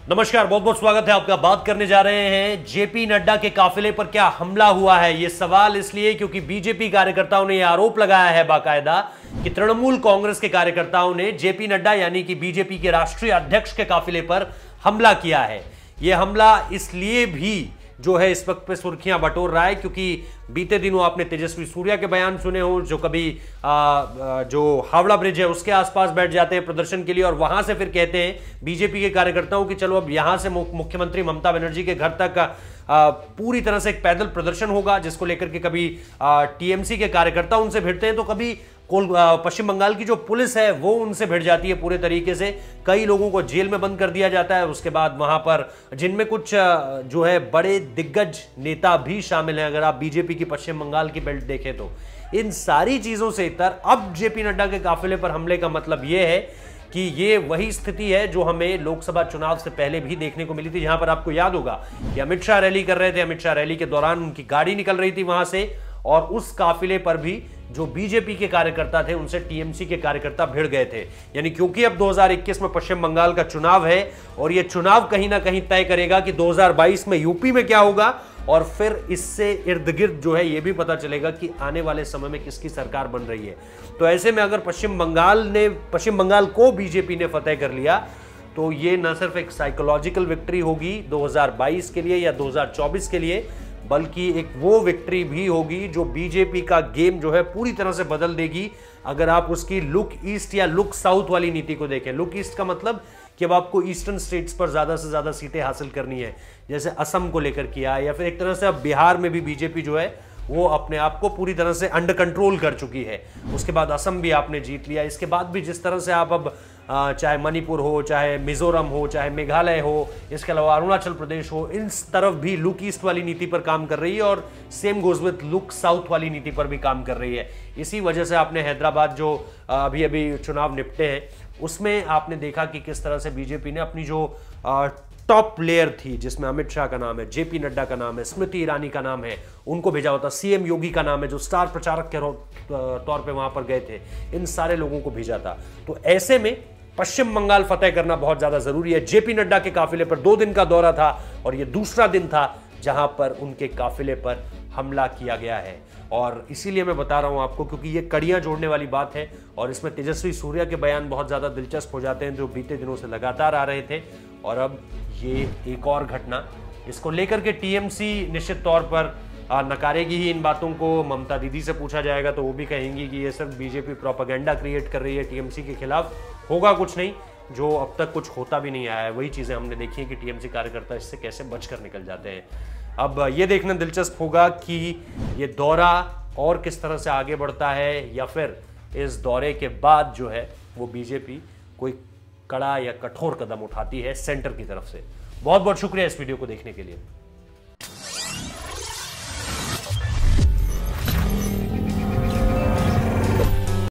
नमस्कार, बहुत बहुत स्वागत है आपका। बात करने जा रहे हैं जेपी नड्डा के काफिले पर क्या हमला हुआ है। यह सवाल इसलिए क्योंकि बीजेपी कार्यकर्ताओं ने यह आरोप लगाया है बाकायदा कि तृणमूल कांग्रेस के कार्यकर्ताओं ने जेपी नड्डा यानी कि बीजेपी के राष्ट्रीय अध्यक्ष के काफिले पर हमला किया है। यह हमला इसलिए भी जो है इस वक्त पे सुर्खियां बटोर रहा है क्योंकि बीते दिनों आपने तेजस्वी सूर्या के बयान सुने हो, जो कभी जो हावड़ा ब्रिज है उसके आसपास बैठ जाते हैं प्रदर्शन के लिए और वहां से फिर कहते हैं बीजेपी के कार्यकर्ताओं कि चलो अब यहां से मुख्यमंत्री ममता बनर्जी के घर तक पूरी तरह से एक पैदल प्रदर्शन होगा, जिसको लेकर के कभी टीएमसी के कार्यकर्ता उनसे भिड़ते हैं तो कभी पश्चिम बंगाल की जो पुलिस है वो उनसे भिड़ जाती है पूरे तरीके से। कई लोगों को जेल में बंद कर दिया जाता है। उसके बाद वहां पर जिनमें कुछ जो है बड़े दिग्गज नेता भी शामिल हैं, अगर आप बीजेपी की पश्चिम बंगाल की बेल्ट देखें तो। इन सारी चीजों से इतर अब जेपी नड्डा के काफिले पर हमले का मतलब यह है कि ये वही स्थिति है जो हमें लोकसभा चुनाव से पहले भी देखने को मिली थी, जहां पर आपको याद होगा कि अमित शाह रैली कर रहे थे। अमित शाह रैली के दौरान उनकी गाड़ी निकल रही थी वहां से और उस काफिले पर भी जो बीजेपी के कार्यकर्ता थे उनसे टीएमसी के कार्यकर्ता भिड़ गए थे। यानी क्योंकि अब 2021 में पश्चिम बंगाल का चुनाव है और यह चुनाव कहीं ना कहीं तय करेगा कि 2022 में यूपी में क्या होगा और फिर इससे इर्द गिर्द जो है यह भी पता चलेगा कि आने वाले समय में किसकी सरकार बन रही है। तो ऐसे में अगर पश्चिम बंगाल को बीजेपी ने फतेह कर लिया तो ये न सिर्फ एक साइकोलॉजिकल विक्ट्री होगी 2022 के लिए या 2024 के लिए, बल्कि एक वो विक्ट्री भी होगी जो बीजेपी का गेम जो है पूरी तरह से बदल देगी। अगर आप उसकी लुक ईस्ट या लुक साउथ वाली नीति को देखें, लुक ईस्ट का मतलब कि अब आपको ईस्टर्न स्टेट्स पर ज्यादा से ज्यादा सीटें हासिल करनी है, जैसे असम को लेकर किया या फिर एक तरह से अब बिहार में भी बीजेपी जो है वो अपने आप को पूरी तरह से अंडर कंट्रोल कर चुकी है। उसके बाद असम भी आपने जीत लिया। इसके बाद भी जिस तरह से आप अब चाहे मणिपुर हो, चाहे मिजोरम हो, चाहे मेघालय हो, इसके अलावा अरुणाचल प्रदेश हो, इन तरफ भी लुक ईस्ट वाली नीति पर काम कर रही है और same goes with look south वाली नीति पर भी काम कर रही है। इसी वजह से आपने हैदराबाद जो अभी चुनाव निपटे हैं उसमें आपने देखा कि किस तरह से बीजेपी ने अपनी जो टॉप प्लेयर थी, जिसमें अमित शाह का नाम है, जेपी नड्डा का नाम है, स्मृति ईरानी का नाम है, उनको भेजा होता, सीएम योगी का नाम है जो स्टार प्रचारक के तौर पे वहां पर गए थे, इन सारे लोगों को भेजा था। तो ऐसे में पश्चिम बंगाल फतेह करना बहुत ज्यादा जरूरी है। जेपी नड्डा के काफिले पर 2 दिन का दौरा था और यह दूसरा दिन था जहां पर उनके काफिले पर हमला किया गया है। और इसीलिए मैं बता रहा हूं आपको क्योंकि ये कड़ियां जोड़ने वाली बात है और इसमें तेजस्वी सूर्या के बयान बहुत ज्यादा दिलचस्प हो जाते हैं जो बीते दिनों से लगातार आ रहे थे। और अब ये एक और घटना, इसको लेकर के टीएमसी निश्चित तौर पर नकारेगी ही इन बातों को। ममता दीदी से पूछा जाएगा तो वो भी कहेंगी कि ये सिर्फ बीजेपी प्रोपेगेंडा क्रिएट कर रही है टीएमसी के खिलाफ। होगा कुछ नहीं, जो अब तक कुछ होता भी नहीं आया है, वही चीजें हमने देखी है कि टीएमसी कार्यकर्ता इससे कैसे बचकर निकल जाते हैं। अब ये देखना दिलचस्प होगा कि ये दौरा और किस तरह से आगे बढ़ता है या फिर इस दौरे के बाद जो है वो बीजेपी कोई कड़ा या कठोर कदम उठाती है सेंटर की तरफ से। बहुत बहुत शुक्रिया इस वीडियो को देखने के लिए।